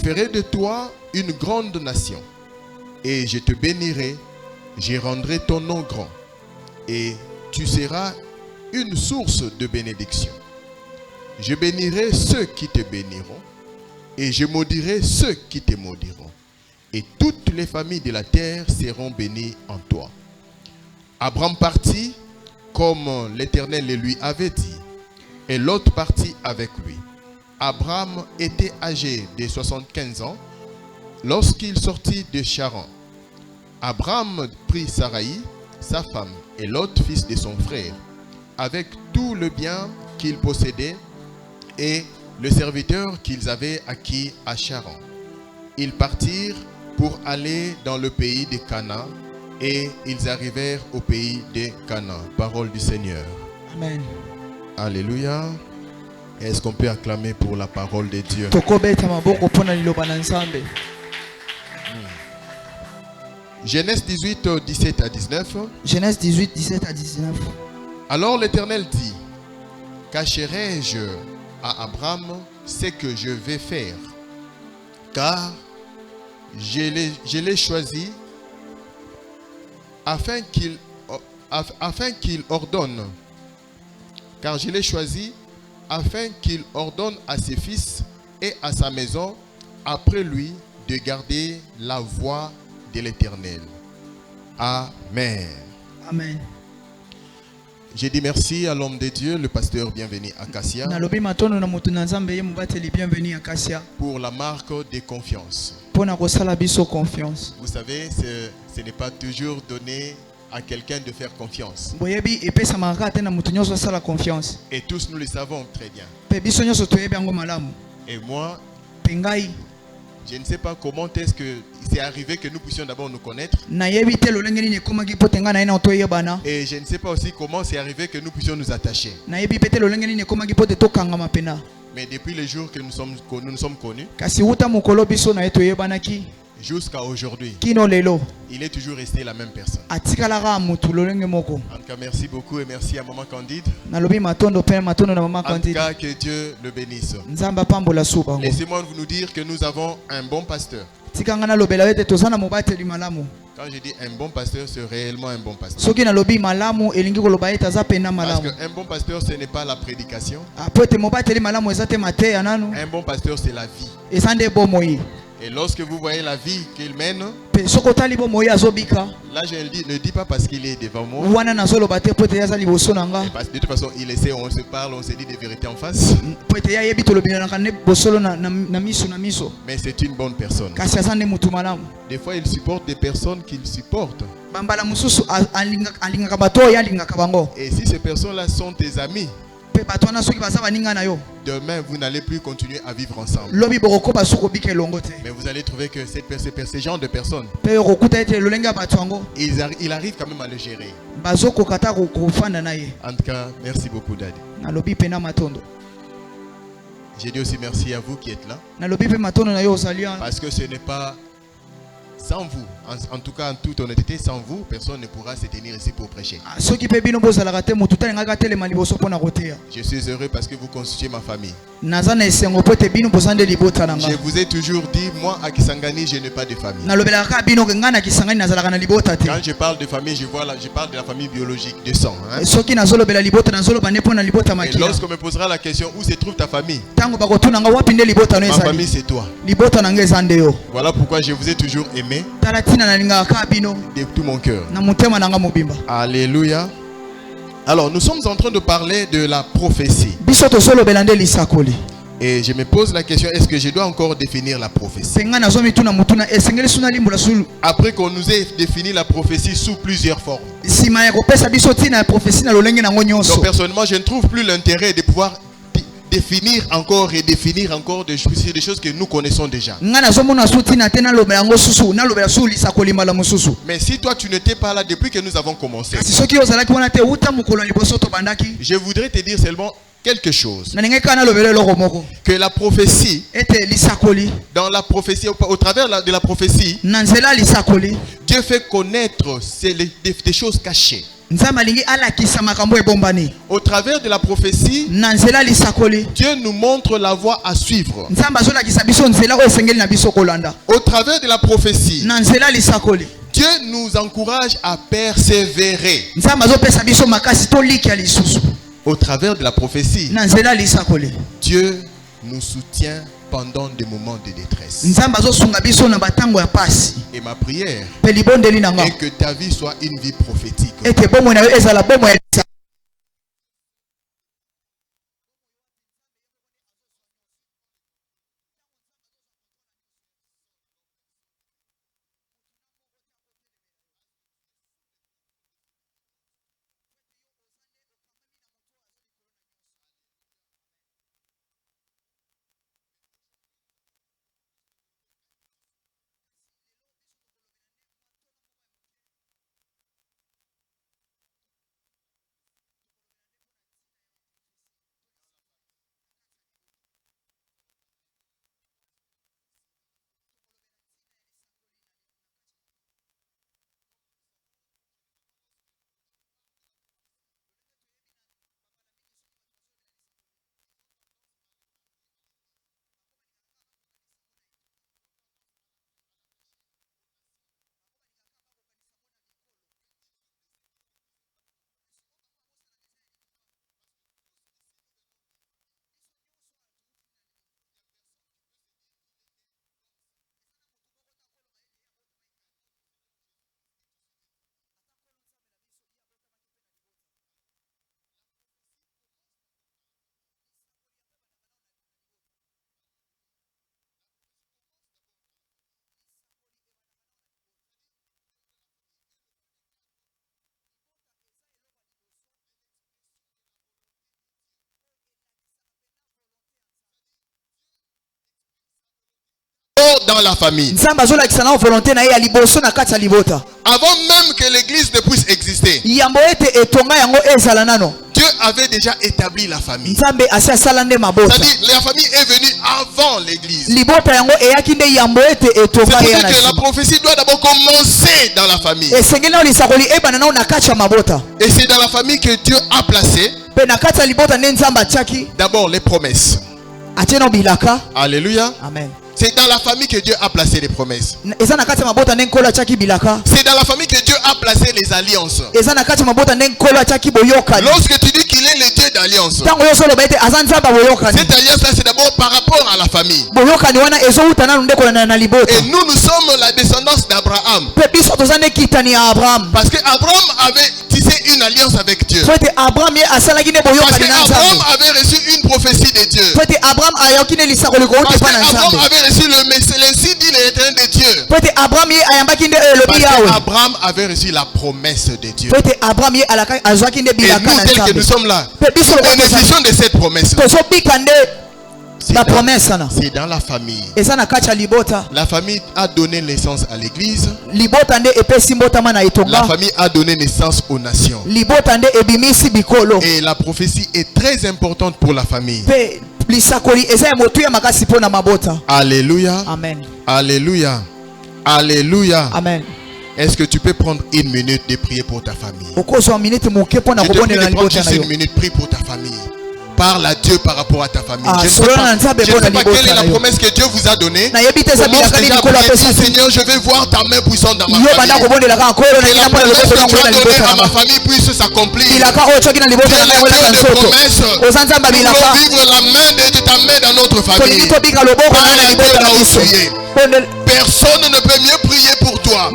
ferai de toi une grande nation, et je te bénirai, je rendrai ton nom grand, et tu seras une source de bénédiction. Je bénirai ceux qui te béniront, et je maudirai ceux qui te maudiront. Et toutes les familles de la terre seront bénies en toi. Abraham partit comme l'Éternel le lui avait dit, et Lot partit avec lui. Abraham était âgé de 75 ans lorsqu'il sortit de Charan. Abraham prit Sarai, sa femme, et Lot, fils de son frère, avec tout le bien qu'il possédait et le serviteur qu'ils avaient acquis à Charan. Ils partirent pour aller dans le pays de Canaan, et ils arrivèrent au pays de Canaan. Parole du Seigneur. Amen. Alléluia. Est-ce qu'on peut acclamer pour la parole de Dieu? Genèse 18, 17 à 19. Genèse 18, 17 à 19. Alors l'Éternel dit, cacherai-je à Abraham ce que je vais faire, car je l'ai choisi afin qu'il ordonne, car je l'ai choisi afin qu'il ordonne à ses fils et à sa maison après lui de garder la voie de l'Éternel. Amen. Amen. J'ai dit merci à l'homme de Dieu, le pasteur bienvenu à Cassia, pour la marque de confiance. Vous savez, ce n'est pas toujours donné à quelqu'un de faire confiance. Et tous nous le savons très bien. Et moi, je ne sais pas comment est-ce que c'est arrivé que nous puissions d'abord nous connaître. Et je ne sais pas aussi comment c'est arrivé que nous puissions nous attacher. Mais depuis le jour que nous nous sommes connus, jusqu'à aujourd'hui, il est toujours resté la même personne. En tout cas, merci beaucoup et merci à Maman Candide. En tout cas, que Dieu le bénisse. Laissez-moi vous dire que nous avons un bon pasteur. Quand je dis un bon pasteur, c'est réellement un bon pasteur. Parce qu'un bon pasteur, ce n'est pas la prédication. Un bon pasteur, c'est la vie. Et lorsque vous voyez la vie qu'il mène, là je ne dis pas parce qu'il est devant moi. Parce que de toute façon, il essaie, on se parle, on se dit des vérités en face. Mais c'est une bonne personne. Des fois, il supporte des personnes qu'il supporte. Et si ces personnes-là sont tes amis, demain, vous n'allez plus continuer à vivre ensemble. Mais vous allez trouver que ces genres de personnes, il arrive quand même à le gérer. En tout cas, merci beaucoup, Daddy. J'ai dit aussi merci à vous qui êtes là. Parce que ce n'est pas sans vous, en tout cas en toute honnêteté, sans vous, personne ne pourra se tenir ici pour prêcher. Je suis heureux parce que vous constituez ma famille. Je vous ai toujours dit, moi à Kisangani, je n'ai pas de famille. Quand je parle de famille, je parle de la famille biologique, de sang. Hein? Et lorsqu'on me posera la question, où se trouve ta famille? Ma famille, c'est toi. Voilà pourquoi je vous ai toujours aimé de tout mon cœur. Alléluia. Alors, nous sommes en train de parler de la prophétie. Et je me pose la question, est-ce que je dois encore définir la prophétie? Après qu'on nous ait défini la prophétie sous plusieurs formes. Donc personnellement, je ne trouve plus l'intérêt de pouvoir définir encore et définir encore des choses que nous connaissons déjà. Mais si toi tu n'étais pas là depuis que nous avons commencé, je voudrais te dire seulement quelque chose. Que la prophétie, dans la prophétie, au travers de la prophétie, Dieu fait connaître des choses cachées. Au travers de la prophétie, Dieu nous montre la voie à suivre. Au travers de la prophétie, Dieu nous encourage à persévérer. Au travers de la prophétie, Dieu nous soutient pendant des moments de détresse. Et ma prière est que ta vie soit une vie prophétique. Dans la famille. Avant même que l'église ne puisse exister, Dieu avait déjà établi la famille. C'est-à-dire la famille est venue avant l'église. C'est pour dire que la prophétie doit d'abord commencer dans la famille. Et c'est dans la famille que Dieu a placé d'abord les promesses. Alléluia. Amen. C'est dans la famille que Dieu a placé les promesses. C'est dans la famille que Dieu a placé les alliances. Lorsque tu dis qu'il est le Dieu d'alliance, cette alliance-là, c'est d'abord par rapport à la famille. Et nous sommes la descendance d'Abraham. Parce qu'Abraham avait tissé une alliance avec Dieu. Parce qu'Abraham avait reçu une prophétie de Dieu. Parce qu'Abraham avait reçu l'insigne dit l'Éternel de Dieu. Parce qu'Abraham avait reçu la promesse de Dieu. Et nous, tels que nous sommes là, nous bénéficions de cette promesse. C'est dans la famille. La famille a donné naissance à l'église. La famille a donné naissance aux nations. Et la prophétie est très importante pour la famille. Alléluia. Amen. Alléluia. Alléluia. Amen. Est-ce que tu peux prendre une minute de prier pour ta famille? Je te prie de prendre juste une minute, prie pour ta famille. Parle à Dieu par rapport à ta famille. Je ne sais pas quelle est la promesse que Dieu vous a donnée. Commence déjà à prier, Seigneur, je vais voir ta main puissante dans ma famille. Que la promesse que tu as donnée à ma famille puisse s'accomplir. Tu es le Dieu de promesses. Nous voulons vivre la main de ta main dans notre famille. Parle à Dieu là où tu es. Personne ne peut mieux prier pour toi.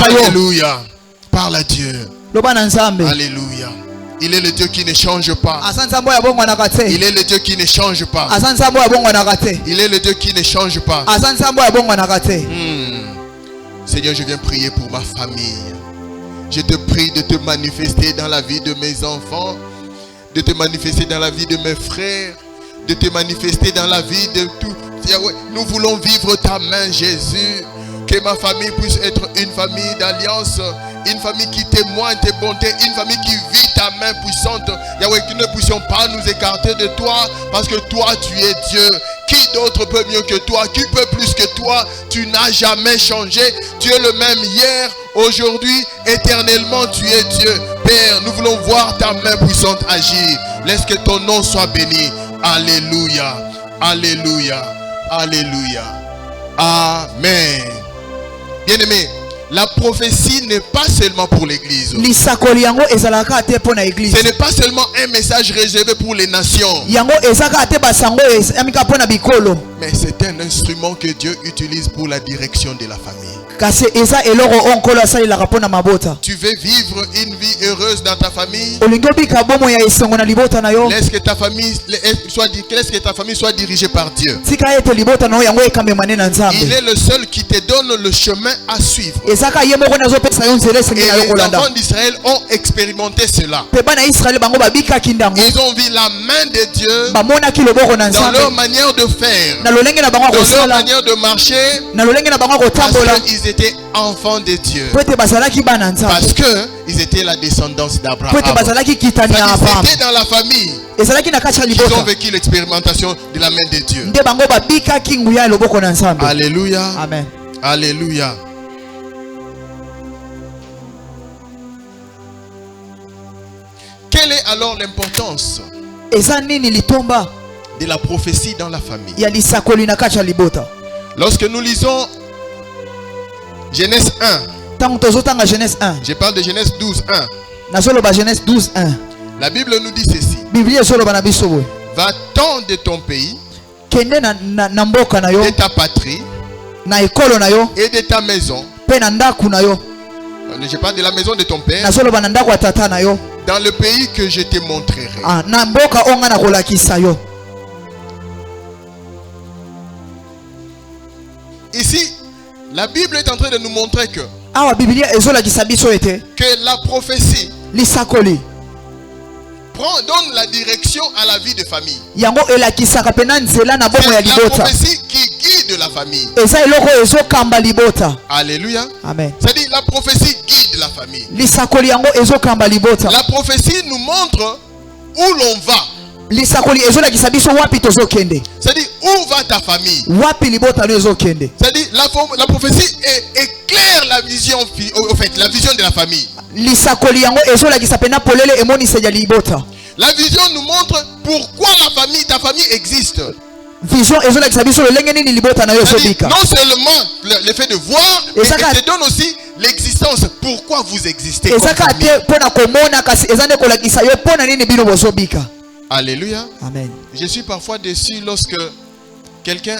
Alléluia. Parle à Dieu. Alléluia. Il est le Dieu qui ne change pas. Il est le Dieu qui ne change pas. Il est le Dieu qui ne change pas. Seigneur, je viens prier pour ma famille. Je te prie de te manifester dans la vie de mes enfants, de te manifester dans la vie de mes frères, de te manifester dans la vie de tout. Nous voulons vivre ta main, Jésus. Que ma famille puisse être une famille d'alliance. une famille qui témoigne tes bontés, une famille qui vit ta main puissante. Yahweh, que nous ne puissions pas nous écarter de toi, parce que toi, tu es Dieu. Qui d'autre peut mieux que toi? Qui peut plus que toi? Tu n'as jamais changé. Tu es le même hier, aujourd'hui, éternellement, tu es Dieu. Père, nous voulons voir ta main puissante agir. Laisse que ton nom soit béni. Alléluia. Alléluia. Alléluia. Amen. Bien-aimé, la prophétie n'est pas seulement pour l'église. Ce n'est pas seulement un message réservé pour les nations. Mais c'est un instrument que Dieu utilise pour la direction de la famille. Tu veux vivre une vie heureuse dans ta famille? Laisse que ta famille soit dirigée par Dieu. Il est le seul qui te donne le chemin à suivre. Et les enfants d'Israël ont expérimenté cela. Ils ont vu la main de Dieu dans leur manière de faire, dans leur manière de marcher, parce qu'ils étaient enfants de Dieu, parce qu'ils étaient la descendance d'Abraham. C'était dans la famille qu'ils ont vécu l'expérimentation de la main de Dieu. Alléluia. Amen. Alléluia. Quelle est alors l'importance de la prophétie dans la famille? Lorsque nous lisons Genèse 1, je parle de Genèse 12, 1. La Bible nous dit ceci: va-t'en de ton pays, de ta patrie et de ta maison. Je parle de la maison de ton père, dans le pays que je te montrerai. Ici, la Bible est en train de nous montrer que la prophétie donne la direction à la vie de famille. C'est la prophétie qui guide la famille. Alléluia. Amen. C'est-à-dire la prophétie guide la famille. La prophétie nous montre où l'on va. C'est-à-dire où va ta famille. C'est-à-dire la prophétie éclaire la vision, la vision de la famille. La vision nous montre pourquoi ta famille existe. Non seulement le fait de voir, mais ça te donne aussi l'existence. Pourquoi vous existez comme famille. Alléluia. Amen. Je suis parfois déçu lorsque quelqu'un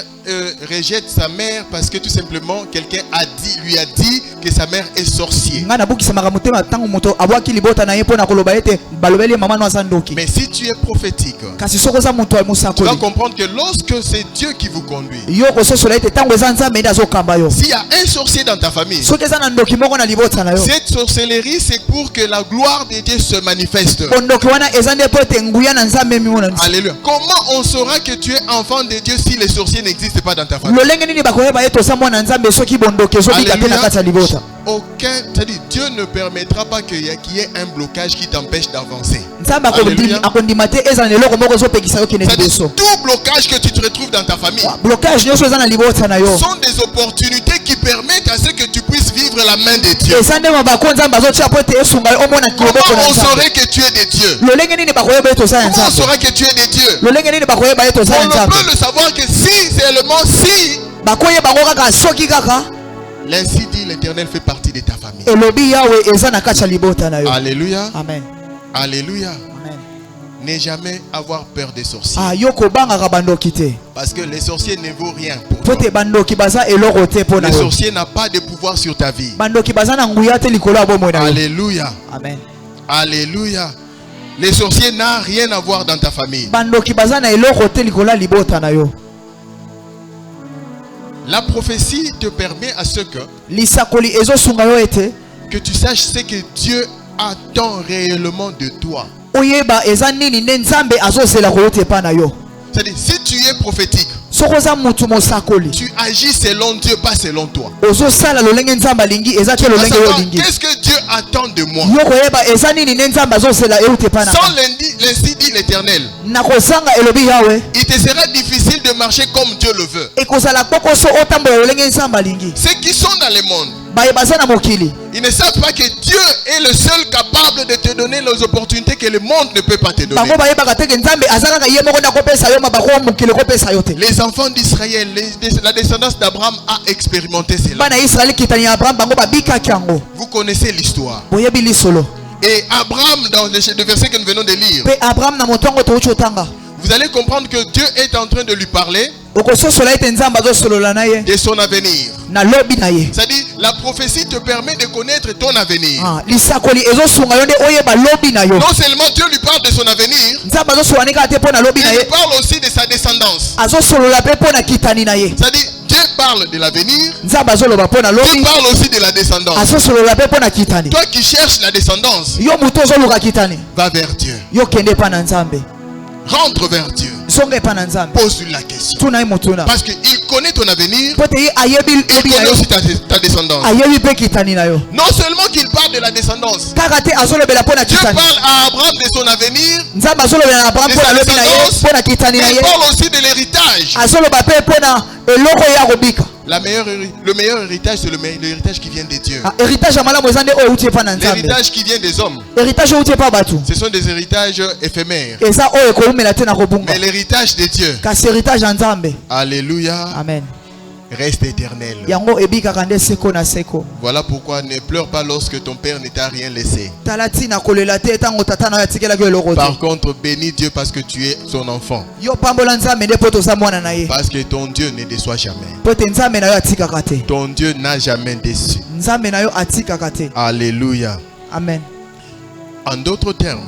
rejette sa mère parce que tout simplement quelqu'un lui a dit que sa mère est sorcière. Mais si tu es prophétique, tu vas comprendre que lorsque c'est Dieu qui vous conduit, s'il y a un sorcier dans ta famille, cette sorcellerie c'est pour que la gloire de Dieu se manifeste. Alléluia. Comment on saura que tu es enfant de Dieu si les sorciers n'existent pas dans ta famille? Alléluia. C'est-à-dire Dieu ne permettra pas qu'il y ait un blocage qui t'empêche d'avancer. Alléluia. Tout blocage que tu te retrouves dans ta famille sont des opportunités qui permettent à ce que tu puisses vivre la main de Dieu. Comment on saurait que tu es de Dieu? Comment on saurait que tu es de Dieu? On ne peut le savoir que si seulement si l'ainsi dit l'Éternel fait partie de ta famille. Alléluia. Amen. Alléluia. Amen. Ne jamais avoir peur des sorciers. Parce que les sorciers ne vaut rien pour toi. Les sorciers n'ont pas de pouvoir sur ta vie. Alléluia. Amen. Alléluia. Les sorciers n'ont rien à voir dans ta famille. La prophétie te permet à ce que tu saches ce que Dieu attend réellement de toi. C'est-à-dire, si tu es prophétique, sokoza mutu mosakoli tu agis selon Dieu, pas selon toi. ozo sala lolenge nzamba lingi eza te Tu vas lolenge savoir yo lingi qu'est-ce que Dieu attend de moi. yoko yeba eza nini ne nzamba zo sela eute pana Sans l'ainsi dit l'Éternel, nakosanga elobi yawe il te sera difficile de marcher comme Dieu le veut. ekozala kokoso otambola lolenge nzamba lingi Ceux qui sont dans le monde, bayebaza na mokili ils ne savent pas que Dieu est le seul capable de te donner les opportunités que le monde ne peut pas te donner. bango bayebaka teke nzambe aza kaka ye moko na kopesa yo mabako ya mokili kopesa yo te Les enfants d'Israël, la descendance d'Abraham a expérimenté cela. bana israeli kitani ya abraham bango babikaki yango Vous connaissez l'histoire. boyebi lisolo Et Abraham, dans le verset que nous venons de lire, pe abraham na motongo touti otanga vous allez comprendre que Dieu est en train de lui parler okososola ete nzambe azosolola na ye de son avenir. na lobi na ye C'est-à-dire, la prophétie te permet de connaître ton avenir. lisakoli ezosunga yo nde oyeba lobi na yo Non seulement Dieu lui parle de son avenir, nzambe azosolola ni kaka te mpo na lobi na il ye parle aussi de sa descendance. azosolola mpe mpo na kitani na ye C'est-à-dire, Dieu parle de l'avenir, nzambe azoloba mpo na Dieu lobi parle aussi de la descendance. azosolola mpe mpo na kitani Toi qui cherches la descendance, yo moto ozoluka kitani va vers Dieu. yo kende epa na nzambe Rentre vers Dieu. zonga epa na nzambe Pose-lui la question. tuna ye motuna Parce qu'il connaît ton avenir, mpo te ye ayebi il lobi na connaît yo aussi ta descendance. ayebi mpe kitani na yo Non seulement qu'il parle de la descendance, kaka te azolobela mpo na Dieu kitani parle à Abraham de son avenir, nzambe azolobela na abraham de mpo sa na lobi na ye descendance, mpo na kitani na il ye parle aussi de l'héritage. azoloba mpe mpo na eloko ya kobika Le meilleur héritage, c'est l'héritage qui vient de Dieu. héritage ya malamu eza nde oyo euti epa na nzambe L'héritage qui vient des hommes, héritage oyo euti epa bato ce sont des héritages éphémères. eza oyo ekoumela te na kobunga Mais l'héritage de Dieu, kasi héritage ya nzambe alléluia, amen reste éternel. yango ebikaka nde seko na seko Voilà pourquoi ne pleure pas lorsque ton père ne t'a rien laissé. tala ntina kolela te ntango tata na yo atikelaki yo eloko te Par contre, bénis Dieu parce que tu es son enfant. yo pambola nzambe nde mpo toza mwana na ye Parce que ton Dieu ne déçoit jamais. mpo te nzambe na yo atikaka te Ton Dieu n'a jamais déçu. nzambe na yo atikaka te Alléluia. amen En d'autres termes,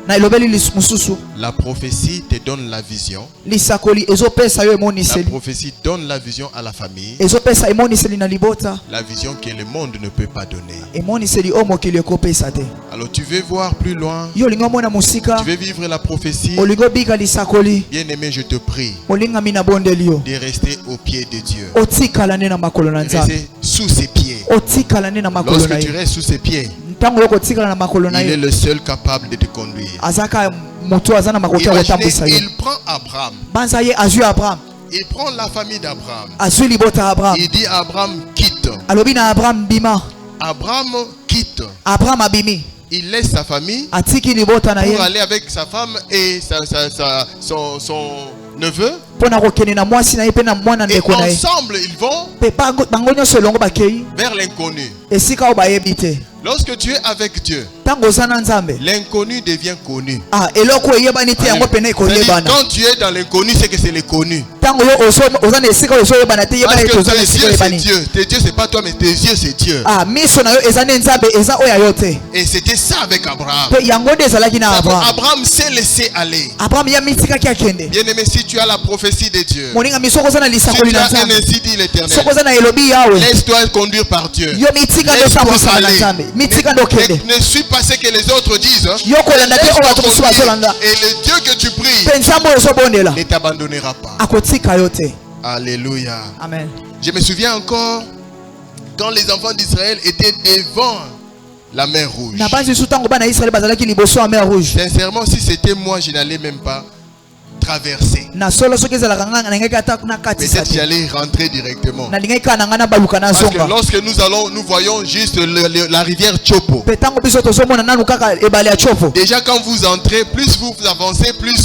na elobeli mosusu la prophétie te donne la vision. lisakoli ezopesa yo La emoniseli prophétie donne la vision à la famille. ezopesa emoniseli na libota La vision que le monde ne peut pas donner. emoniseli oyo mokili ekopesa te Alors tu veux voir plus loin. yo olingi omona mosika Tu veux vivre la prophétie. olingi obika lisakoli Bien-aimé, je te prie olingami na bondeli yo de rester au pied de Dieu. otikala nde na makolo na nzambe Rester sous ses pieds. otikala nde na makolo na Lorsque tu ye restes sous ses pieds, ntango yo kotikala na makolo na il est ye le seul capable de te conduire. azaka moto aza na makoki ya kotambwisa Imaginez, yo il prend Abraham. banza ye azwi abraham Il prend la famille d'Abraham. azwi libota ya abraham Il dit à Abraham, quitte. alobi na abraham bima Abraham quitte. abraham abimi Il laisse sa famille atiki libota na pour ye aller avec sa femme et son neveu. mpo na kokende na mwasi na ye mpe na mwana Et ndeko na ye ensemble, ils vont mpe bango nyonso elongo bakei vers l'inconnu. esika oyo bayebi te Lorsque tu es avec Dieu, ntango oza na nzambe l'inconnu devient connu. eloko eyebani te yango pene C'est-à-dire, ekoyebana quand tu es dans l'inconnu, c'est que c'est le connu. ntango yo oza na esika oyo ezoyebana te yebana Parce ete que oza na tes esika yeux, c'est oyebani Dieu. Tes yeux, c'est pas toi, mais tes yeux, c'est Dieu. miso na yo eza nde nzambe eza oyo ya yo te Et c'était ça avec Abraham. mpe yango nde ezalaki na abraham Abraham s'est laissé aller. abraham ya mitikaki akende Bien-aimé, si tu as la prophétie de Dieu, moninga mi soko oza na si lisakoli tu na as un nzambe ainsi dit l'Éternel, soko oza na elobi yawe laisse-toi conduire par Dieu. yo mitika nde Laisse-toi otambwisaka na aller. nzambe mitika nde okende Ne suis pas ce que les autres disent. yo kolanda te oyo bato mosusu bazolanda Et le Dieu que tu pries mpe nzambe oyo ozobondela ne t'abandonnera pas. akotika yo te Alléluia. amen Je me souviens encore quand les enfants d'Israël étaient devant la mer Rouge. na banzi lisu ntango bana ya israele bazalaki liboso ya mer rouge Sincèrement, si c'était moi, je n'allais même pas traverser. na solo soki ezalaka nga nalingaki ata nakatisa Peut-être te j'allais rentrer directement. nalingaki kaka na ngai nabaluka Parce que nazonga lorsque nous voyons juste la rivière Chopo. mpe ntango biso tozomona nanu kaka ebale ya chopo Déjà quand vous entrez, plus vous avancez, plus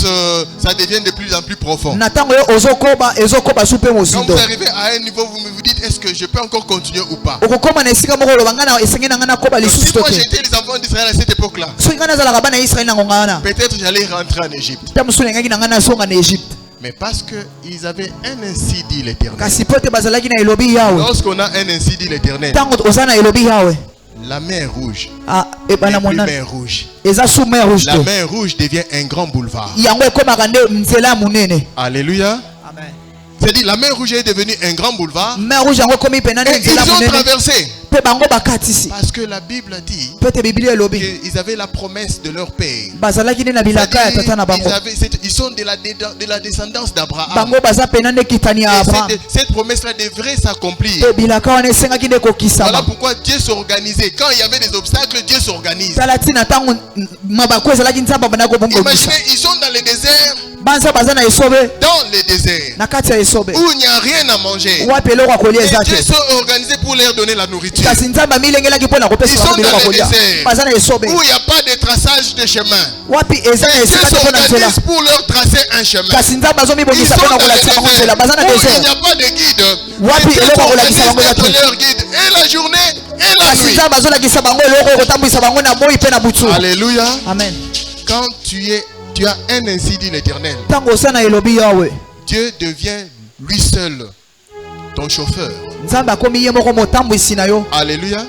ça devient de plus en plus profond. na ntango yo ozokoba ezokoba su mpe Quand mozindo vous arrivez à un niveau, vous dites, est-ce que je peux encore continuer ou pas? okokoma na esika moko oloba ngai na esenge na ngai nakoba lisusu Si to moi te j'étais les enfants d'Israël à cette époque-là, soki ngai nazalaka bana ya israele na ngonga wana peut-être j'allais rentrer en Égypte. ta mosusu elingaki na ngai nazonga na egypte Mais parce qu'ils avaient un ainsi dit l'Éternel. kasi mpo te bazalaki na elobi yawe Lorsqu'on a un ainsi dit l'Éternel, ntango oza na elobi yawe la mer rouge, ebana n'est plus monana mer rouge. eza su mer rouge La te mer rouge devient un grand boulevard. yango ekomaka nde nzela ya monene Alléluia. C'est-à-dire la mer rouge est devenue un grand boulevard. mer rouge yango ekomi mpena nde Et ils nzela ya ont monene traversé. pe bango bakatisi Parce que la Bible dit pe te Biblia elobi qu'ils avaient la promesse de leur père. bazalaki ne na bilaka ya tata na bango Ils sont de la descendance d'Abraham. bango baza pena nde kitani ya Abraham Cette promesse-là devrait s'accomplir. pe bilaka wana esengaki nde Voilà kokisama pourquoi Dieu s'organisait. Quand il y avait des obstacles, Dieu s'organise. tala tina ntango mabako ezalaki nzamba bana kobongobisa Imaginez, ils sont dans le désert. banza baza na esobe Dans le désert. na kati ya esobe Où il n'y a rien à manger. wapi eloko ya kolia Et eza Dieu te s'est organisé pour leur donner la nourriture. kasi nzambe amilengelaki mpo na Ils kopesa sont bango biloko ya dans le kolia désert. baza na esobe Où il n'y a pas de traçage de chemin. wapi eza na Dieu esika te mpo na nzela s'organise pour leur tracer un chemin. kasi nzambe Ils azomibongisa sont mpo dans na le kolakisa bango nzela désert. baza na Où il n'y désert a pas de guide. Wapi Mais Dieu eloko s'organise kolakisa bango eza d'être te leur guide. Et la journée et la kasi nuit. nzambe azolakisa bango eloko kotambwisa bango na moi mpe na butu Alléluia. amen Quand tu as un ainsi dit l'Éternel, ntango osa na elobi yawe Dieu devient lui seul ton chauffeur. nzambe akomi ye moko motambwisi na yo Alléluia.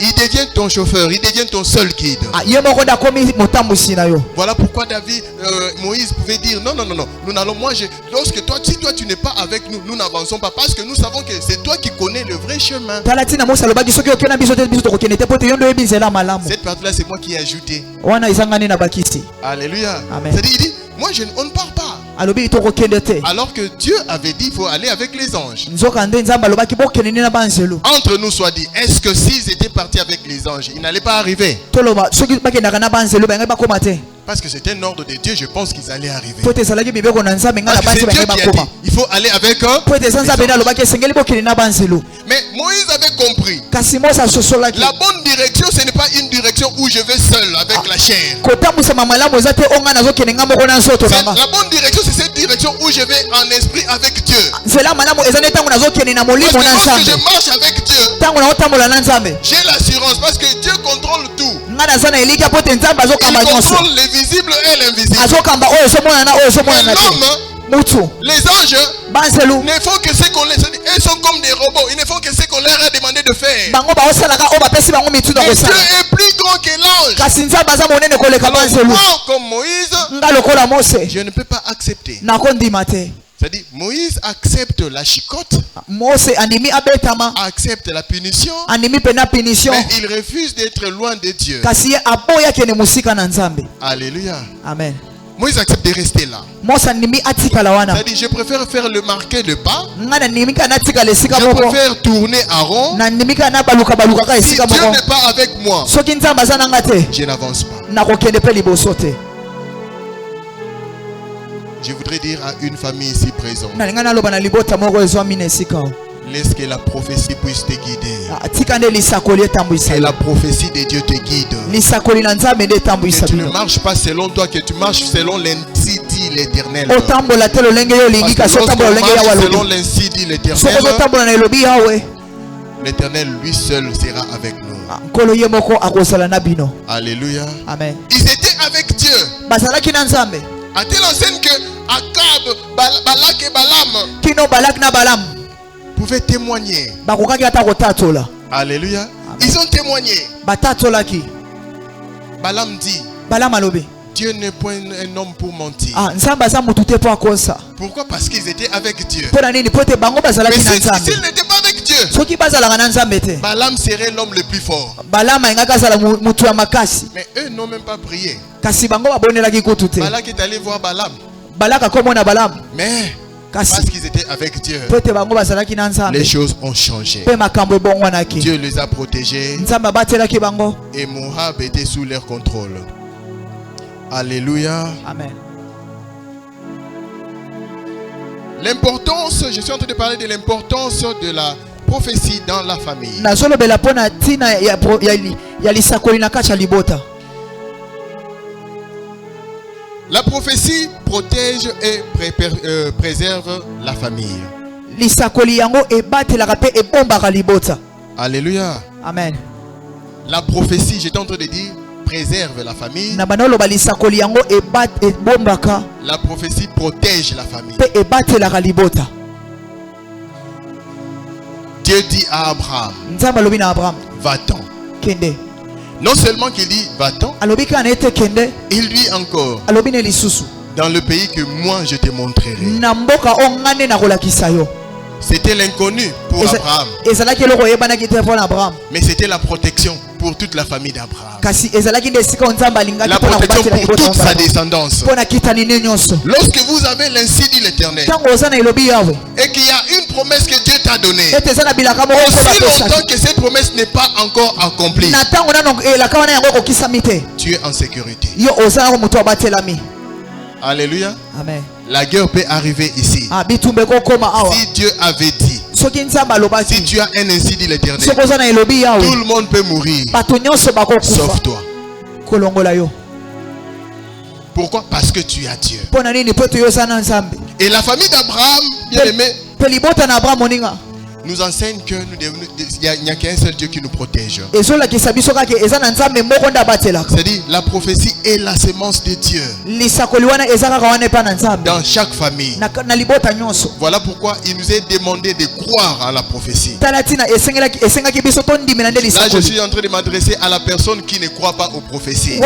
Il devient ton chauffeur, il devient ton seul guide. ye moko nde akomi motambwisi na yo Voilà pourquoi Moïse pouvait dire non, nous n'allons, lorsque si toi tu n'es pas avec nous, nous n'avançons pas parce que nous savons que c'est toi qui connais le vrai chemin. tala ntina mose alobaki soki okei na biso te biso tokokende te mpo te yo nde oyebi nzela malamu Cette partie-là, c'est moi qui ai ajouté. wana ezangani na bakisi Alléluia. Amen. C'est-à-dire, il dit, on ne part pas. alobi tokokende te Alors que Dieu avait dit, il faut aller avec les anges. nzoka nde nzambe alobaki bokende nde na banzelu Entre nous soit dit, est-ce que s'ils étaient partis avec les anges, ils n'allaient pas arriver? toloba soki bakendaka na banzelu bangai bakoma te Parce que c'était un ordre de Dieu, je pense qu'ils allaient arriver. po ete ezalaki mibeko na nzambe ngai na Parce que banzi c'est Dieu bangai qui a dit, bakoma il faut aller avec eux. po ete eza nzambe nde alobaki esengeli bokende na banzelu Mais Moïse avait compris. kasi mose asosolaki La bonne direction, ce n'est pas une direction où je vais seul avec la chair. kotambwisama malamu eza te o ngai nazokende ngai moko na nzoto na nga La bonne direction, c'est cette direction où je vais en esprit avec Dieu. nzela malamu eza nde ntango nazokende na Parce molimo que na lorsque je nzambe marche avec Dieu, ntango naotambola na nzambe j'ai l'assurance parce que Dieu contrôle tout. ngai naza na elikya po ete nzambe Il azokamba nyonso contrôle l'invisible et l'invisible. azokamba oyo ezomonana oyo Et ezomonana te l'homme, mutu les anges, banzelu ne font que ce qu'on les... Ils sont comme des robots. Ils ne font que ce qu'on leur a demandé de faire. bango baosalaka oyo bapesi bango mituna Mais Dieu kosala est plus grand que l'ange. kasi nzambe aza monene koleka Alors banzelu moi, comme Moïse, nga lokola mose je ne peux pas accepter. nakondima te C'est-à-dire, Moïse accepte la chicotte, mose andimi abetama accepte la punition, andimi pena punition mais il refuse d'être loin de Dieu. kasi ye aboya kende mosika na nzambe Alléluia. amen Moïse accepte de rester là. mose andimi atikala wana C'est-à-dire, je préfère faire marquer le pas. nga nandimi kaka natikala esika Je moko préfère tourner à rond. nandimi kaka nabalukaka Si esika Dieu moko n'est pas avec moi, soki nzambe aza nanga te je n'avance pas. nakokende mpe liboso te Je voudrais dire à une famille ici présente, nalinga naloba na libota moko ezwami na esika o laisse que la prophétie puisse te guider. tika nde lisakoli etambwisa Que yo la prophétie de Dieu te guide. lisakoli na nzambe nde etambwisa Que tu ne bino marches pas selon toi, que tu marches selon l'ainsi dit l'Éternel. otambola te lolenge yo olingi Parce kasi que otambola lorsqu'on lolenge yawe marche selon alobi l'ainsi dit soki l'Éternel, ozotambola na elobi yawe l'Éternel lui seul sera avec nous. nkolo ye moko akozala na bino Alléluia. amen Ils étaient avec Dieu. bazalaki na nzambe À telle enseigne que Akab, Balak et Balaam kino balaki na balamu pouvaient témoigner. bakokaki ata kotatola Alléluia. Ils ont témoigné. batatolaki Balaam dit, balamu alobi Dieu n'est point un homme pour mentir. nzambe aza motu te mpo akosa Pourquoi? Parce qu'ils étaient avec Dieu. mpo na nini mpo ete bango Mais bazalaki na nzambe s'ils n'étaient pas avec Dieu, soki bazalaka na nzambe te Balaam serait l'homme le plus fort. balamu ayingaki azala motu ya makasi Mais eux n'ont même pas prié. kasi bango babonelaki kutu te Balak est allé voir Balaam. balaka komona balamu Mais kasi parce qu'ils étaient avec Dieu, mpo ete bango bazalaki na nzambe les choses ont changé. mpe makambo ebongwanaki Dieu les a protégés nzambe abatelaki bango et Moab était sous leur contrôle. Alléluia. amen L'importance, je suis en train de parler de l'importance de la prophétie dans la famille. nazolobela mpo na ntina ya lisakoli na kati ya libota La prophétie protège et préserve la famille. lisakoli yango ebatelaka mpe ebombaka libota Alléluia. amen La prophétie, j'étais en train de dire, préserve la famille. na bandoloba lisakoli yango ebombaka La prophétie protège la famille. mpe ebatelaka libota Dieu dit à Abraham, nzambe alobi na abraham va-t'en. kende Non seulement qu'il dit va-t'en, alobi kaka na ete kende il dit encore, alobi na lisusu dans le pays que moi je te montrerai. na mboka oyo nga nde nakolakisa yo C'était l'inconnu pour Abraham. Mais c'était la protection pour toute la famille d'Abraham. La protection pour toute sa descendance. Lorsque vous avez l'ainsi dit l'Éternel et qu'il y a une promesse que Dieu t'a donnée, aussi longtemps que cette promesse n'est pas encore accomplie, tu es en sécurité. Alléluia. Amen. La guerre peut arriver ici. Si Dieu avait dit, si tu as un ainsi dit l'Éternel, tout le monde peut mourir, sauf toi. Pourquoi? Parce que tu as Dieu. Et la famille d'Abraham, bien aimé, nous enseigne que il n'y a qu'un seul Dieu qui nous protège. C'est-à-dire la prophétie est la semence de Dieu dans chaque famille. Voilà pourquoi il nous est demandé de croire à la prophétie. Là, je suis en train de m'adresser à la personne qui ne croit pas aux prophéties.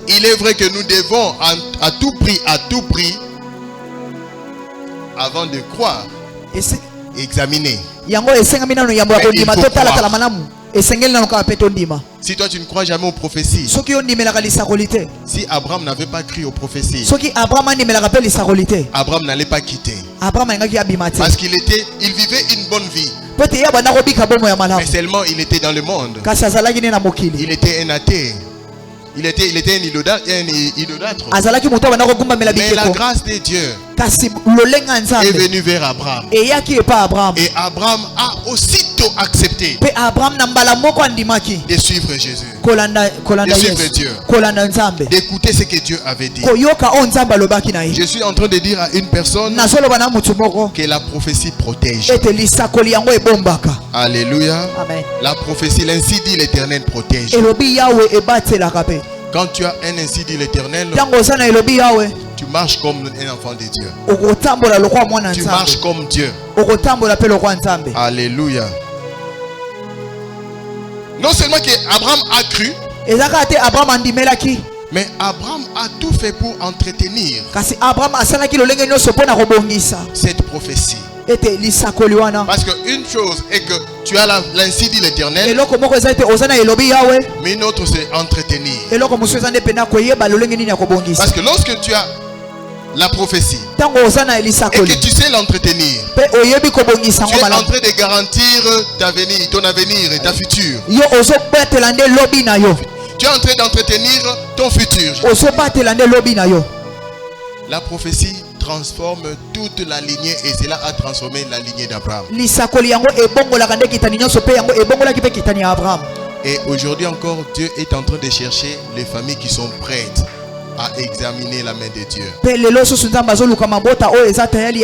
Il est vrai que nous devons à tout prix, avant de croire, examiner. Si toi tu ne crois jamais aux prophéties, si Abraham n'avait pas cru aux prophéties, Abraham n'allait pas quitter. Parce qu'il vivait une bonne vie. Mais seulement il était dans le monde. Il était un athée. Il était un idolâtre. Mais la grâce de Dieu est venue vers Abraham. Et Abraham a aussitôt accepté de suivre Jésus, de suivre Dieu, d'écouter ce que Dieu avait dit. Je suis en train de dire à une personne que la prophétie protège. Alléluia. Amen. La prophétie, l'ainsi dit l'Éternel protège. Quand tu as un ainsi dit l'Éternel, tu marches comme un enfant de Dieu. Tu marches comme Dieu. Alléluia. Non seulement qu'Abraham a cru, mais Abraham a tout fait pour entretenir cette prophétie. Parce qu'une chose est que tu as l'ainsi dit l'Éternel, mais une autre c'est entretenir. Parce que lorsque tu as la prophétie et que tu sais l'entretenir, tu es en train de garantir ton avenir et ta future. Tu es en train d'entretenir ton futur. La prophétie transforme toute la lignée et cela a transformé la lignée d'Abraham. Et aujourd'hui encore, Dieu est en train de chercher les familles qui sont prêtes à examiner la main de Dieu.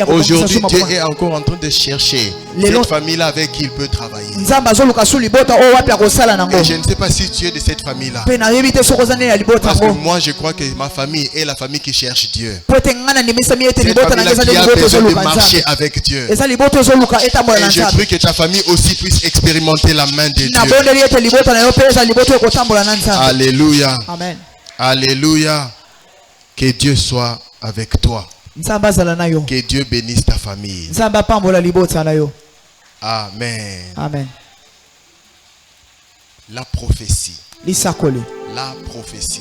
Aujourd'hui, Dieu est encore en train de chercher cette famille-là avec qui il peut travailler. Et je ne sais pas si tu es de cette famille-là. Parce que moi, je crois que ma famille est la famille qui cherche Dieu. Cette famille-là qui a besoin de marcher avec Dieu. Et je prie que ta famille aussi puisse expérimenter la main de Dieu. Alléluia. Amen. Alléluia. Que Dieu soit avec toi. Que Dieu bénisse ta famille. Amen. Amen. La prophétie. La prophétie.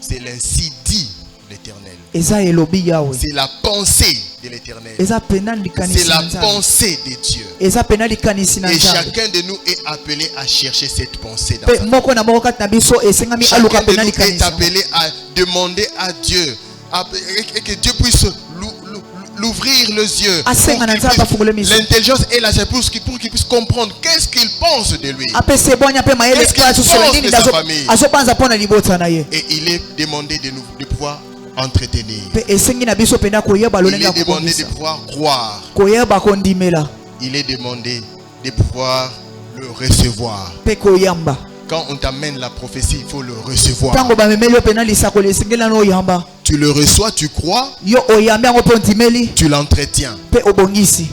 C'est l'ainsi dit l'Éternel. C'est la pensée de l'Éternel. C'est la pensée de Dieu. Et chacun de nous est appelé à chercher cette pensée dans sa vie. Chacun de nous est appelé à demander à Dieu et que Dieu puisse l'ouvrir les yeux, l'intelligence et la sagesse pour qu'il puisse comprendre qu'est-ce qu'il pense de lui, qu'est-ce qu'il pense de sa famille. Et il est demandé de pouvoir entretenir. Il est demandé de pouvoir croire. Il est demandé de pouvoir le recevoir. Quand on t'amène la prophétie, il faut le recevoir. Tu le reçois, tu crois, tu l'entretiens.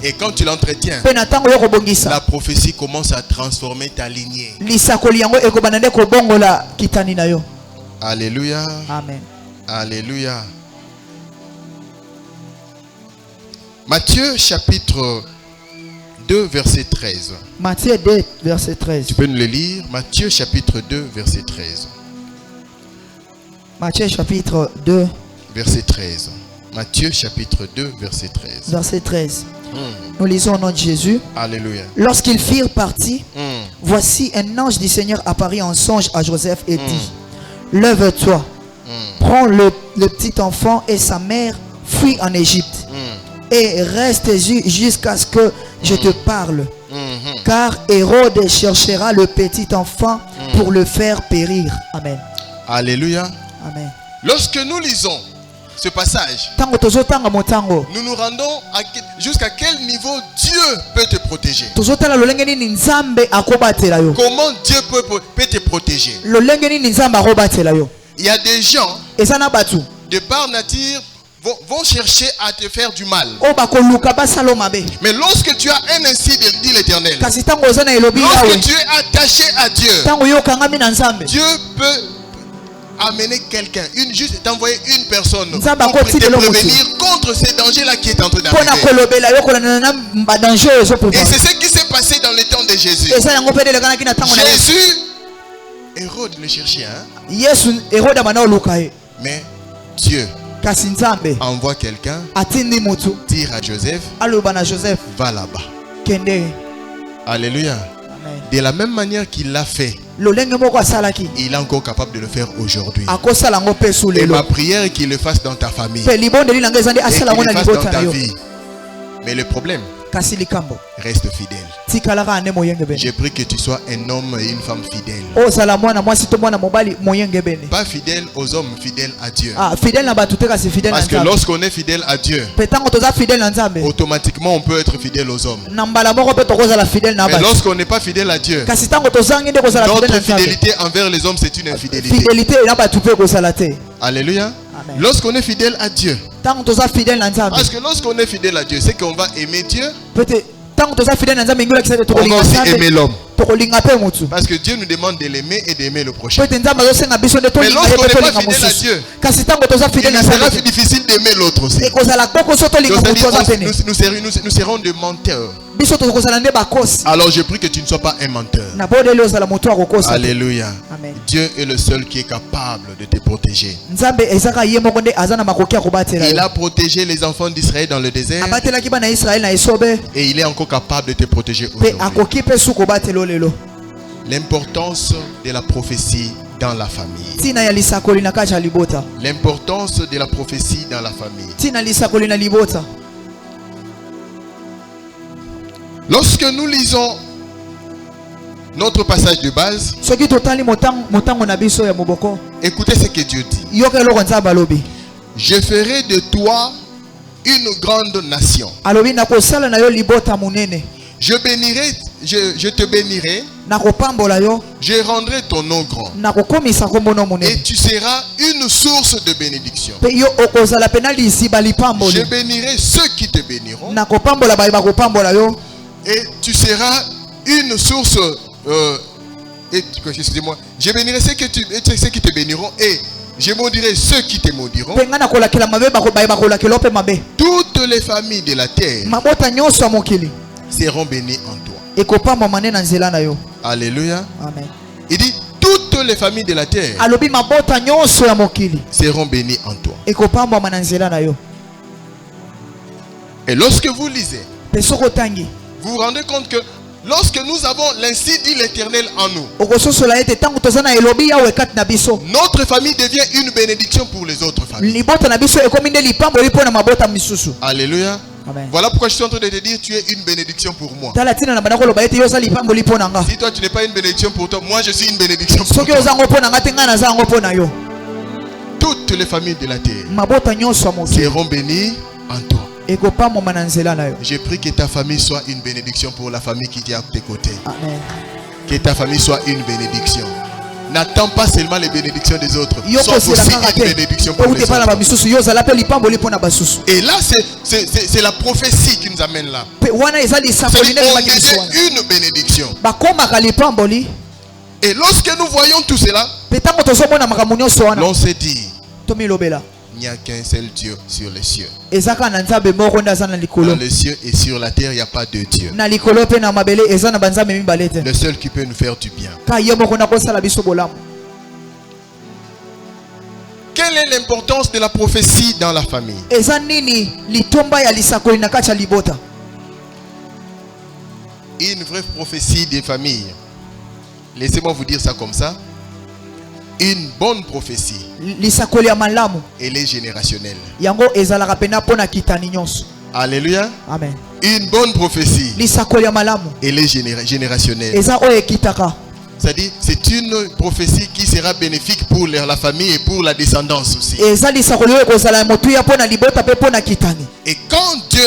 Et quand tu l'entretiens, la prophétie commence à transformer ta lignée. Alléluia. Amen. Alléluia. Matthieu chapitre 2 verset 13. Matthieu 2, verset 13. Tu peux nous le lire? Matthieu chapitre 2 verset 13. Matthieu chapitre 2, Verset 13. Matthieu chapitre 2 verset 13. verset 13. Nous lisons au nom de Jésus. Alléluia. Lorsqu'ils firent partie, voici un ange du Seigneur apparut en songe à Joseph et dit: Lève-toi, prends le petit enfant et sa mère, fuis en Égypte et reste jusqu'à ce que je te parle. Car Hérode cherchera le petit enfant pour le faire périr. Amen. Alléluia. Amen. Lorsque nous lisons ce passage, Tango tozotanga motango. nous nous rendons jusqu'à quel niveau Dieu peut te protéger. Tozotala lolenge nini nzambe akobatela yo. Comment Dieu peut te protéger. Lolenge nini nzambe akobatela yo. Il y a des gens, Ezana batu. de par nature, vont chercher à te faire du mal. O bakoluka basalo mabe. Mais lorsque tu as un ainsi dit l'Éternel, Kasi tango ozana elobi yawe. lorsque tu es attaché à Dieu, Tango yo kangami na nzambe. Dieu peut amener quelqu'un, juste t'envoyer une personne pour Nzamba te koti lelo prévenir contre ces dangers-là qui est en train Pona d'arriver. kolobela yo kolana na danger ezo Et pouvoir. c'est ce qui s'est passé dans le temps de Jésus. Eza yango pedele kana kina tango na Yesu. Jésus, Hérode le cherchait, hein? Yesu Herode mana oluka ye. Mais Dieu Kasi nzambe envoie quelqu'un atindi mutu dire à Joseph, aloba na Joseph va là-bas. kende. Alléluia. Amen. De la même manière qu'il l'a fait, Lolenge moko asalaki. il est encore capable de le faire aujourd'hui. Akosala ngo pe Et sulelo. ma prière est qu'il le fasse dans ta famille. Pe libonde lilanga ezandi Et asala ngo qu'il na le fasse dans libota ta na yo. vie. Mais le problème, Kasi likambo. reste fidèle. Tikalaka ane moyenge bene. J'ai pris que tu sois un homme et une femme fidèles. Ozala mwana mwasi to mwana mobali moyenge bene. Pas fidèle aux hommes, fidèle à Dieu. Ah, fidèle na batu te kasi fidèle na Parce que nzambe. lorsqu'on est fidèle à Dieu, Petango toza fidèle na nzambe. automatiquement on peut être fidèle aux hommes. Na mbala moko pe tokozala fidèle na Mais batu. lorsqu'on n'est pas fidèle à Dieu, Kasi tango tozangi nde kozala fidèle na notre nzambe. fidélité envers les hommes, c'est une infidélité. Fidélité na batu pe kozala te. Alléluia. Amen. Lorsqu'on est fidèle à Dieu, Tango toza fidèle na nzambe. parce que lorsqu'on est fidèle à Dieu, c'est qu'on va aimer Dieu, Peut-être tango toza fidèle na nzambe ngula kisete on va tokolinga aussi nzambe. aimer l'homme. Tokolinga pe mutu. Parce que Dieu nous demande de l'aimer et d'aimer le prochain. Peut-être nzambe azosenga biso nde Mais tolinga lorsqu'on ye pe n'est pas tolinga fidèle à mosusu. Dieu, Kasi tango toza il fidèle na nous sera nzambe. difficile d'aimer l'autre aussi. Ekozala koko so tolinga Donc, mutu oza pene. nous serons des menteurs. Biso tokozala nde bakosi. Alors je prie que tu ne sois pas un menteur. Na bodeli ozala mutu akokosa. Alléluia. Amen. Dieu est le seul qui est capable de te protéger. Nzambe ezaka ye moko nde aza na makoki ya kobatela Il yo. a protégé les enfants d'Israël dans le désert Abatelaki bana Israël na esobe et il est encore capable de te protéger pe aujourd'hui. akoki pe su kobatela lelo. L'importance de la prophétie dans la famille. Tina ya lisakoli na kati ya libota. L'importance de la prophétie dans la famille. Tina lisakoli na libota. Lorsque nous lisons notre passage de base, Soki totali motango na biso ya moboko. écoutez ce que Dieu dit. Yoka eloko nzambe alobi. Je ferai de toi une grande nation. Alobi na kosala na yo libota munene. Je te bénirai, Na kopambola yo. je rendrai ton nom grand. Na kokomisa kombo no Et munene. tu seras une source de bénédiction. Pe yo okozala pena lisiba Je lipamboli. bénirai ceux qui te béniront. Na kopambola ba kopambola yo. Et tu seras une source. Excusez-moi. Je bénirai ceux qui te béniront. Et je maudirai ceux qui te maudiront. Pe ngana kolakela mabe ba kolakela pe mabe. Toutes les familles de la terre Mabota nyonso ya mokili. seront bénies en toi. Ekopamba manene na nzela na yo. Alléluia. Amen. Il dit toutes les familles de la terre Alobi mabota nyonso ya mokili. seront bénies en toi. Ekopamba na nzela na yo. Et lorsque vous lisez, Pe soko tangi. vous vous rendez compte que lorsque nous avons l'ainsi dit l'Éternel en nous, Okososola ete tango tozana elobi yawe kati na biso. notre famille devient une bénédiction pour les autres familles. Libota na biso ekomi nde lipambo lipo na mabota misusu. Alléluia. Amen. Voilà pourquoi je suis en train de te dire tu es une bénédiction pour moi. Tala tina na bana koloba ete yo za lipambo lipo na nga. Si toi tu n'es pas une bénédiction pour toi, moi je suis une bénédiction pour Soki toi. ozango po na nga te nga na zango po na yo. Toutes les familles de la terre Mabota nyonso ya mokili. seront bénies en toi. Ekopamba na nzela na yo. Je prie que ta famille soit une bénédiction pour la famille qui est à tes côtés. Amen. Que ta famille soit une bénédiction. N'attends pas seulement les bénédictions des autres. Yo Sois aussi kozela kaka une te. bénédiction pour les Euti pa na ba autres. misusu yo zala pe lipambo lipo na basusu. Et là, c'est la prophétie qui nous amène là. Pe wana eza lisakoli nde On maki biso wana. est une bénédiction. Bakomaka lipamboli. Et lorsque nous voyons tout cela, Pe tango tozomona makambo nyonso wana. l'on s'est dit, Tomilobela. Il n'y a qu'un seul Dieu sur les cieux. ezaka na nzambe moko nde aza na Dans likolo les cieux et sur la terre, il n'y a pas de Dieu. na likolo mpe na mabele eza na banzambe mibale te Le seul qui peut nous faire du bien. ka ye moko na kosala biso bolamu. Quelle est l'importance de la prophétie dans la famille? eza nini litomba ya lisakoli na kati ya libota? Une vraie prophétie des familles. Laissez-moi vous dire ça comme ça. Une bonne prophétie, lisakoli ya malamu elle est générationnelle. yango ezalaka pena mpona kitani nyonso. Alléluia. Amen. Une bonne prophétie, lisakoli ya malamu elle est générationnelle. eza oyo ekitaka. C'est-à-dire, c'est une prophétie qui sera bénéfique pour la famille et pour la descendance aussi. eza lisakoli oyo ekozala motuya mpona libota mpe mpona kitani. Et quand Dieu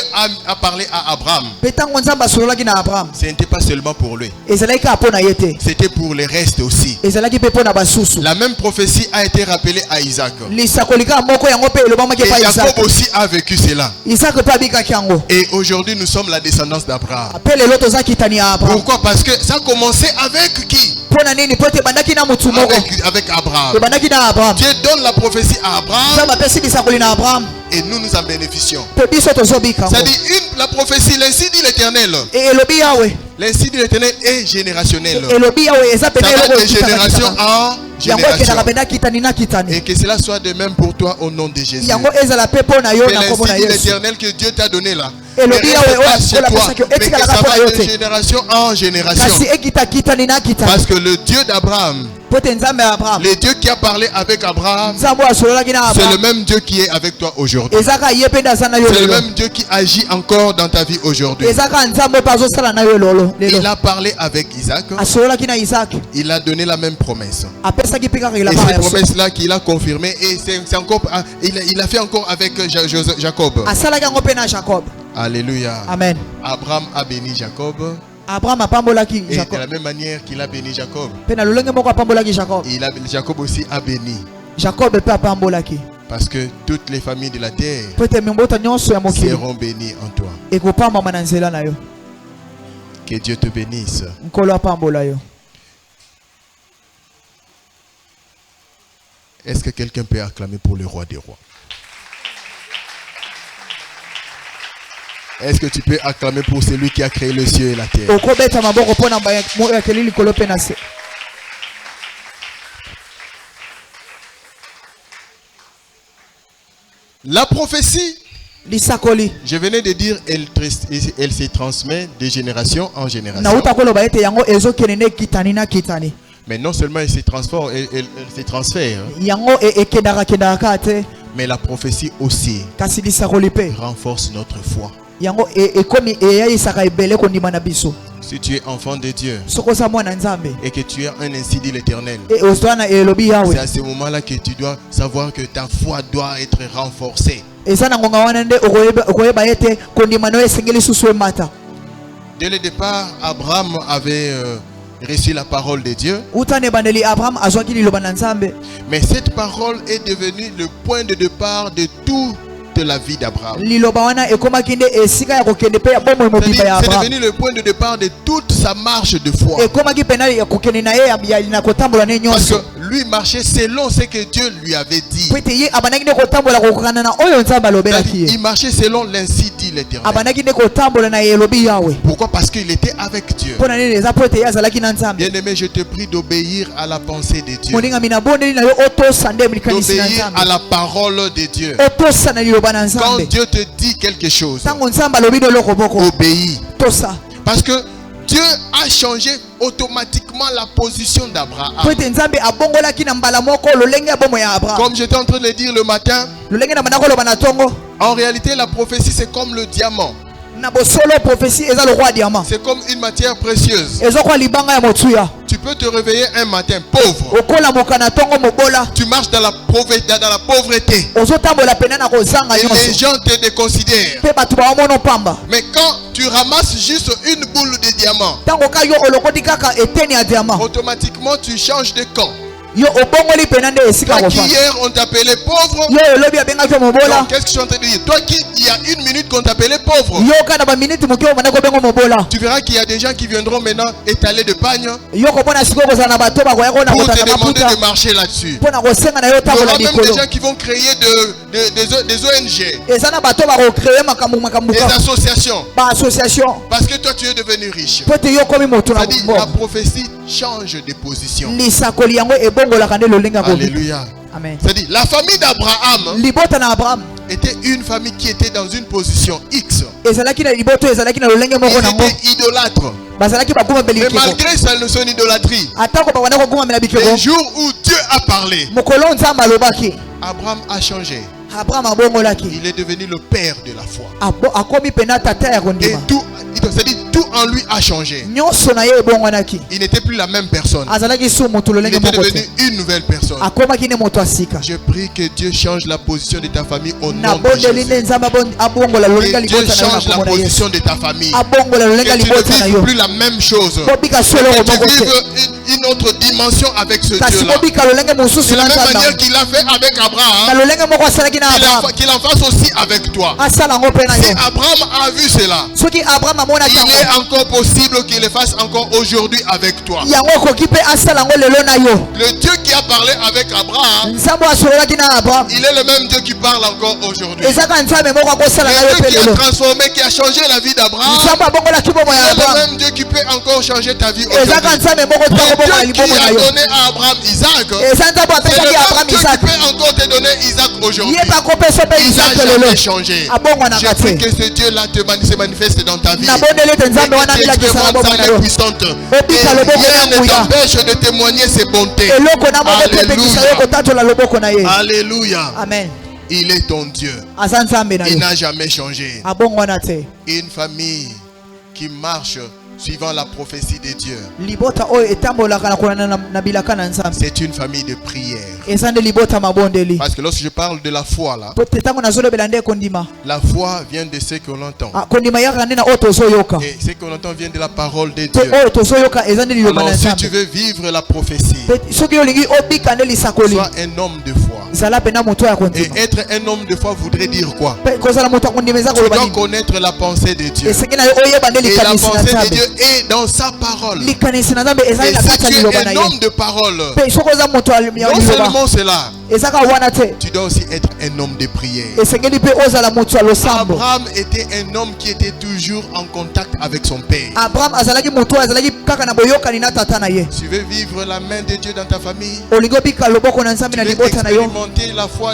a parlé à Abraham, mpe ntango nzambe asololaki na abraham ce n'était pas seulement pour lui, ezalaki kaka mpo na ye te, c'était pour les restes aussi. ezalaki mpe mpo na basusu. La même prophétie a été rappelée à Isaac. lisakoli kaka moko yango mpe elobamaki Et epai Jacob isaka. aussi a vécu cela. isaka mpe abikaki yango. Et aujourd'hui, nous sommes la descendance d'Abraham. mpe lelo toza kitani ya abraham. Pourquoi? Parce que ça a commencé avec qui? mpo na nini? mpo te ebandaki na motu moko, Avec Abraham. ebandaki na abraham. Dieu donne la prophétie à Abraham nzambe apesi lisakoli na abraham et nous en bénéficions. mpe biso tozobika yango. C'est-à-dire, la prophétie, l'ainsi dit l'Éternel. elobi yawe L'ainsi dit l'Éternel est générationnel. elobi yawe eza Ça pena va eloko de génération en yango ekendaka génération. pena kitani na kitani. Et que cela soit de même pour toi au nom de Jésus. yango ezala mpe mpo na yo C'est na kombo na l'ainsi dit yesu. l'Éternel que Dieu t'a donné là. Et le Ne bien, reste ouais, pas ouais, chez ouais, toi, parce que- mais que ça va de génération en génération. kasi ekita kitani na kitani. Parce que le Dieu d'Abraham, mpo te nzambe ya abraham, le Dieu qui a parlé avec Abraham, nzambe oyo asololaki na c'est le abraham même Dieu qui est avec toi aujourd'hui. ezaka ye mpe nde aza na yo C'est le lelo. même Dieu qui agit encore dans ta vie aujourd'hui. ezaka nzambe mpe azosala na yo lelo Il lelo. a parlé avec Isaac. asololaki na isaki, Il a donné la même promesse. apesaki mpe kaka Et elaka cette ya so. promesse-là qu'il a confirmée, et c'est encore, il a fait encore avec Jacob. asalaki yango mpe na jacob. Alléluia. amen. Abraham a béni Jacob. abraham apambolaki Et de jacob la même manière qu'il a béni Jacob, mpe na lolenge moko apambolaki jacob. Jacob aussi a béni. jacob mpe apambolaki Parce que toutes les familles de la terre mpo ete mimbota nyonso ya mokili seront bénies en toi. ekopambama na nzela na yo. Que Dieu te bénisse. nkolo apambola yo. Est-ce que quelqu'un peut acclamer pour le roi des rois? Est-ce que tu peux acclamer pour celui qui a créé le ciel et la terre? okobeta maboko mpo na yakeli likolo mpe na se. La prophétie, lisakoli je venais de dire, elle se transmet de génération en génération. nauta koloba ete yango ezokende nde kitani na kitani. Mais non seulement elle se transforme, elle se transfère, yango ekendaka kaka te, mais la prophétie aussi kasi lisakoli mpe renforce notre foi. yango ekomi eyayisaka ebele kondima na biso. Si tu es enfant de Dieu soki oza mwana nzambe et que tu es un ainsi dit l'Éternel, ozwa na elobi c'est yawe, à ce moment-là que tu dois savoir que ta foi doit être renforcée. eza na ngonga wana nde okoyeba ete kondima na yo esengeli susu emata. Dès le départ, Abraham avait reçu la parole de Dieu, uta na ebandeli abraham azwaki liloba na nzambe, mais cette parole est devenue le point de départ de toute la vie d'Abraham. liloba wana ekomaki nde esika ya kokende mpe ya bomoi mobimba ya C'est abraham, devenu le point de départ de toute sa marche de foi. ekomaki pena ya kokende na ye na kotambola ne Parce nyonso. que lui marchait selon ce que Dieu lui avait dit. po ete ye abandaki nde kotambola kokokana na oyo nzambe alobelaki ye, Il marchait selon l'ainsi dit l'Éternel. abandaki nde kotambola na elobi yawe. Pourquoi? Parce qu'il était avec Dieu. mpo na nini? eza po ete ye azalaki na nzambe. Bien-aimé, je te prie d'obéir à la pensée de Dieu. moningami nabondeli na yo otosa nde likanisi na D'obéir à nzambe, la parole de Dieu. otosa na liloba na Quand nzambe. Dieu te dit quelque chose, ntango nzambe alobi na eloko moko obéis. tosa. Parce que Dieu a changé automatiquement la position po d'Abraham. ete nzambe abongolaki na mbala moko lolenge ya bomo ya abraham. Comme j'étais en train de le dire le matin, lolenge na banda koloba na ntongo en réalité la prophétie c'est comme le diamant. na bosolo prophétie eza lokwa ya diamant, C'est comme une matière précieuse. ezokwa libanga ya motuya. Tu peux te réveiller un matin pauvre. okolamuka na ntongo mobola, Tu marches dans la pauvreté. ozotambola pena na kozanga Et les nyonso, gens te déconsidèrent. mpe bato bawamona pamba. Mais quand tu ramasses juste une boule de diamant, ntango ka yo olokoti kaka eteni ya diamant, automatiquement tu changes de camp. Yo obongoli penande esika Toi qui kofa. hier on t'appelait pauvre. Yo lobi abenga ko mobola. Donc, qu'est-ce que je suis en train de dire? Toi qui il y a une minute qu'on t'appelait pauvre. Yo kana ba minute mukio mana ko bengo mobola. Tu verras qu'il y a des gens qui viendront maintenant étaler de pagne Yo ko bona siko ko sana bato ba ko yako na pour te kotana demander maputa. de marcher là-dessus. Pona ko senga na yo Il y tambo aura la même dikolo. des gens qui vont créer des ONG, Ezana bato ba ko créer makambu des ka. associations. Ba association. Parce que toi tu es devenu riche. Pote yo komi moto na C'est-à-dire bo. la prophétie change de position. Lisakoli yango ebongola kande lolenga ko. Alléluia. Amen. C'est-à-dire la famille d'Abraham Libota na Abraham. était une famille qui était dans une position X. Ezalaki na liboto ezalaki na lolenge Ils moko nango. étaient idolâtres. Bazalaki ba kuma Mais beliki. malgré ça, son idolâtrie, Atako ba wana ko kuma mela bikego. le jour où Dieu a parlé, Mokolo nzamba lobaki. Abraham a changé. Abraham abongolaki. Il est devenu le père de la foi. Akomi pena tata ya Et kondima. tout, c'est-à-dire tout en lui a changé. Nyonso na ye ebongonaki. Il n'était plus la même personne. Azalaki su moto Il lolenge était moko devenu te. une nouvelle personne. Akomaki ne moto asika. Je prie que Dieu change la position de ta famille au Na nom de bondeli Jésus. ne nzamba abongola lolenga Que Dieu libota na yo change la na komona ye. position de ta famille. Abongola lolenga Que tu libota ne na vives yo. plus la même chose. Bobika solo Que tu moko te. vives une autre dimension avec ce Kasi Dieu-là. bobika lolenga mosusu De la na même nzamba. manière qu'il a fait avec Na Abraham, lolenga moko asalaki na Abraham. qu'il en fasse aussi avec toi. Asala ngo pe na Si yo. Abraham a vu cela, Soki Abraham amona il tango. est encore possible qu'il le fasse encore aujourd'hui avec toi. Yango koki pe asala ngo lelo na yo. Le Dieu qui a parlé avec Abraham, Nzambo asololaki na Abraham. il est le même Dieu qui parle encore aujourd'hui. Ezaka nzambe moko akosala na yo Le Dieu pe qui a lelo. transformé, qui a changé la vie d'Abraham, Nzambo abongolaki bomo il ya est Abraham. le même Dieu qui peut encore changer ta vie Ezaka aujourd'hui. nzambe moko Le takobongola Dieu qui libomo na a yo. donné à Abraham Isaac, Eza nzambo c'est apesaki le Abraham même Dieu qui Isaac. peut encore te donner Isaac aujourd'hui. Ye bakopesa pe Il n'a Isaac lelo. jamais changé. Abongwanaka Je prie te. que ce Dieu-là se manifeste dans ta vie. Nabondeli ete nzambe wana Et que tu milakisa na expérimentes bomo na sa main yo. puissante. Obika Et loboko rien na ne nguya. t'empêche de témoigner ses bontés. Eloko na moko te pekisa yo Alléluia. kotatola loboko na ye. Alléluia. Amen. Il est ton Dieu. Aza nzambe na Il yo. n'a jamais changé. Abongwana te. Une famille qui marche suivant la prophétie de Dieu, Libota oyo etambolaka na kolanda na bilaka na nzambe. c'est une famille de prière. Eza nde libota mabondeli. Parce que lorsque je parle de la foi là, Po te tango nazolobela nde kondima. la foi vient de ce qu'on entend. Kondima yaka nde na oyo tozoyoka. Et ce qu'on entend vient de la parole de Pe Dieu. oyo tozoyoka eza nde liloba Alors na si tu nzambe. veux vivre la prophétie, Pe soki olingi obika nde lisakoli. sois un homme de foi. Zala pena moto ya Et kondima. être un homme de foi voudrait dire quoi? Pe kozala moto ya kondima eza Tu koloba dois nini? connaître la pensée de Dieu. Esengeli na yo oyeba nde Et la likanisi na pensée de nzambe. Dieu est dans sa parole. Likanisi na nzambe ezali Et na si kati ya tu liloba es na un ye. homme de parole, Pe soki oza moto ya non liloba seulement cela, ezaka wana te. tu dois aussi être un homme de prière. Esengeli mpe ozala moto ya losambo. Abraham était un homme qui était toujours en contact avec son père. Abraham azalaki moto oyo azalaki kaka na boyokani na tata na ye. Tu veux vivre la main de Dieu dans ta famille? Olingi obika loboko na nzambe Tu na veux libota na yo. expérimenter la foi,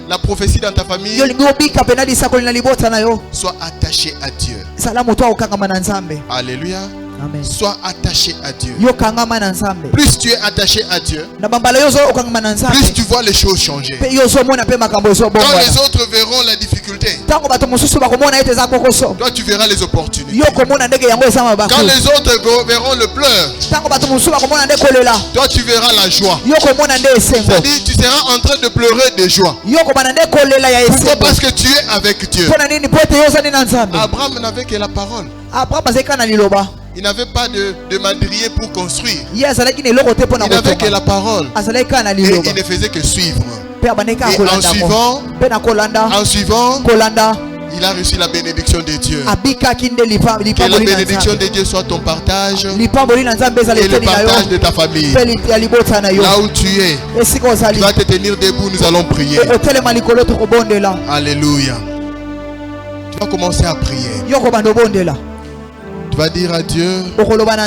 la prophétie dans ta famille? Yo olingi obika pena lisakoli na libota na yo. Sois attaché à Dieu. Zala moto akokangama na nzambe. Alléluia. Amen. Sois attaché à Dieu. Yo kangama na nzambe. Plus tu es attaché à Dieu, Na bambala yo zo okangama na nzambe. plus tu vois les choses changer. Pe yo zo mona pe makambo zo Quand bongo. les autres verront la difficulté, Tango bato mosusu bakomona ete eza kokoso. toi tu verras les opportunités. Yo komona ndenge yango eza mabaku. Quand les autres verront le pleur, Tango bato mosusu bakomona nde kolela. toi tu verras la joie. Yo komona nde esengo. C'est-à-dire tu seras en train de pleurer de joie. Yo komona nde kolela ya Pourquoi? esengo. Parce que tu es avec Dieu. Pona nini po ete yo ozali na nzambe. Abraham n'avait que la parole. Abraham azalaki kaka na liloba. Il n'avait pas de madrier pour construire. Ye azalaki na eloko te mpo na Il n'avait que kotonga. la parole. Azalaki kaka na Et liloba. il ne faisait que suivre. Mpe abandaki kaka Et en kolanda ngo. suivant, Mpe na kolanda. en suivant, Kolanda. il a reçu la bénédiction de Dieu. Abikaki nde Que la lipamboli na bénédiction nzambe. de Dieu soit ton partage Lipamboli na nzambe ezala et le eteni na yo. partage de ta famille. Mpe ya libota na yo. Là où tu es, Esika tu ozali. vas te tenir debout, nous allons prier. Otelema likolo tokobondela. Alléluia. Tu vas commencer à prier. Yo kobanda obondela. Tu vas dire à Dieu, Okoloba na